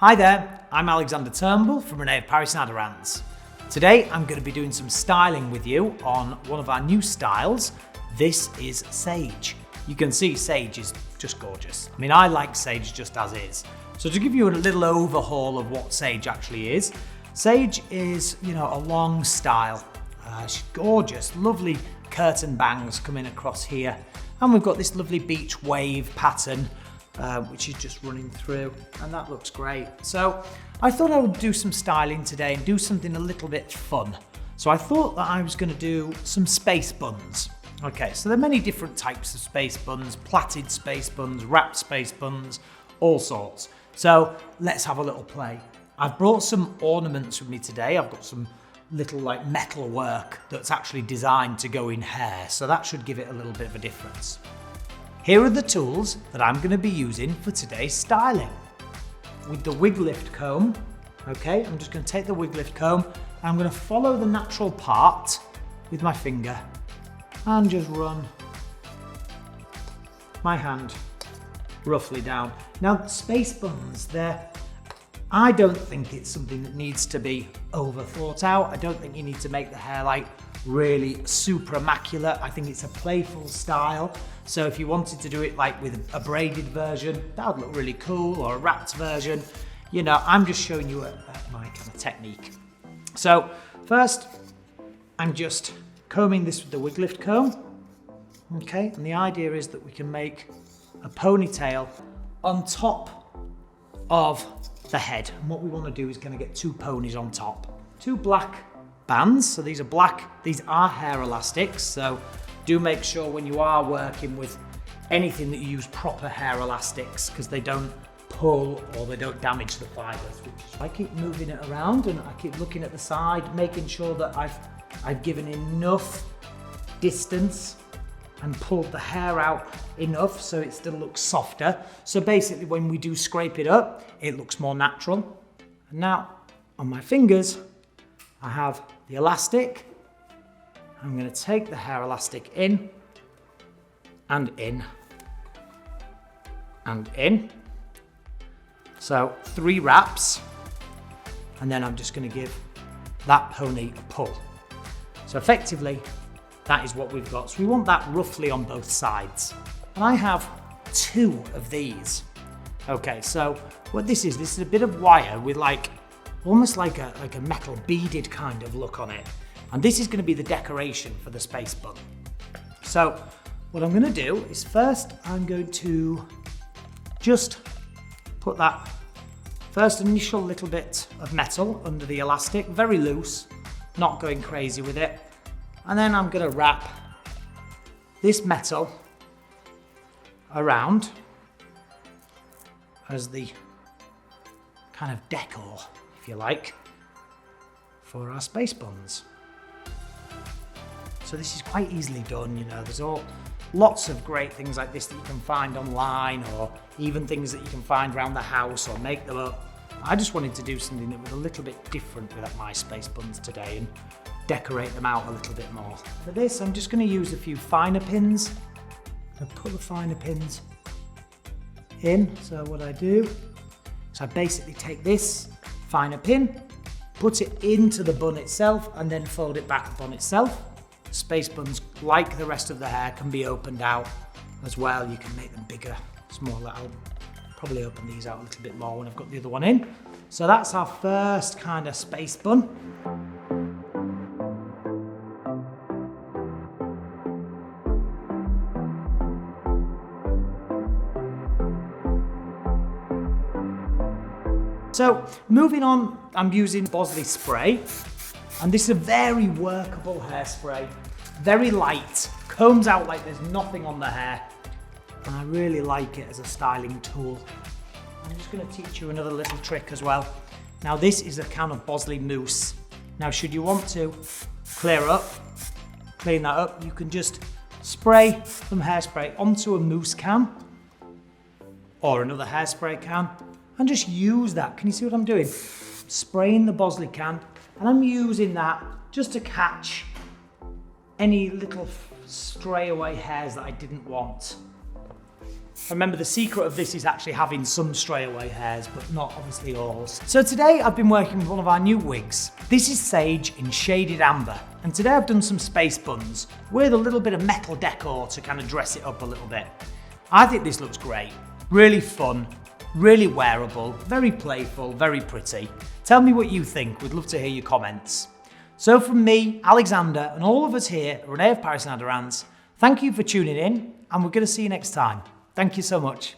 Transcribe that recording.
Hi there, I'm Alexander Turnbull from René of Paris and Aderans. Today I'm going to be doing some styling with you on one of our new styles. This is Sage. You can see Sage is just gorgeous. I mean, I like Sage just as is. So to give you a little overhaul of what Sage actually is, Sage is, a long style. She's gorgeous, lovely curtain bangs coming across here. And we've got this lovely beach wave pattern which is just running through, and that looks great. So I thought I would do some styling today and do something a little bit fun. So I thought that I was going to do some space buns. Okay, so there are many different types of space buns, plaited space buns, wrapped space buns, all sorts. So let's have a little play. I've brought some ornaments with me today. I've got some little metal work that's actually designed to go in hair, so that should give it a little bit of a difference. Here are the tools that I'm going to be using for today's styling. With the wig lift comb, okay, I'm just going to take the wig lift comb and I'm going to follow the natural part with my finger and just run my hand roughly down. Now, space buns, I don't think it's something that needs to be over thought out. I don't think you need to make the hair really super immaculate. I think it's a playful style. So if you wanted to do it with a braided version, that would look really cool, or a wrapped version. I'm just showing you my kind of technique. So first, I'm just combing this with the wig lift comb. Okay, and the idea is that we can make a ponytail on top of the head. And what we want to do is going to get two ponies on top. Two black bands, so these are black, these are hair elastics, so do make sure when you are working with anything that you use proper hair elastics, because they don't pull or they don't damage the fibers. I keep moving it around and I keep looking at the side, making sure that I've given enough distance and pulled the hair out enough so it still looks softer. So basically when we do scrape it up, it looks more natural. And now on my fingers, I have the elastic. I'm going to take the hair elastic in and in and in. So 3 wraps, and then I'm just going to give that pony a pull. So effectively, that is what we've got. So we want that roughly on both sides. And I have 2 of these. Okay, so what this is a bit of wire with almost like a metal beaded kind of look on it. And this is going to be the decoration for the space bun. So what I'm going to do is first I'm going to just put that first initial little bit of metal under the elastic, very loose, not going crazy with it. And then I'm going to wrap this metal around as the kind of decor, if you like, for our space buns. So this is quite easily done, there's lots of great things like this that you can find online, or even things that you can find around the house or make them up. I just wanted to do something that was a little bit different with my space buns today and decorate them out a little bit more. For this, I'm just going to use a few finer pins. I put the finer pins in. So what I do is I basically take this finer pin, put it into the bun itself, and then fold it back upon itself. Space buns, like the rest of the hair, can be opened out as well. You can make them bigger, smaller. I'll probably open these out a little bit more when I've got the other one in. So that's our first kind of space bun. So moving on, I'm using Bosley spray, and this is a very workable hairspray, very light, combs out like there's nothing on the hair, and I really like it as a styling tool. I'm just going to teach you another little trick as well. Now this is a kind of Bosley mousse. Now should you want to clean that up, you can just spray some hairspray onto a mousse can or another hairspray can, and just use that. Can you see what I'm doing? Spraying the Bosley can, and I'm using that just to catch any little stray away hairs that I didn't want. Remember, the secret of this is actually having some stray away hairs, but not obviously all. So today I've been working with one of our new wigs. This is Sage in shaded amber. And today I've done some space buns with a little bit of metal decor to kind of dress it up a little bit. I think this looks great. Really fun, really wearable, very playful, very pretty. Tell me what you think. We'd love to hear your comments. So from me, Alexander, and all of us here at René of Paris and Aderans, thank you for tuning in, and we're going to see you next time. Thank you so much.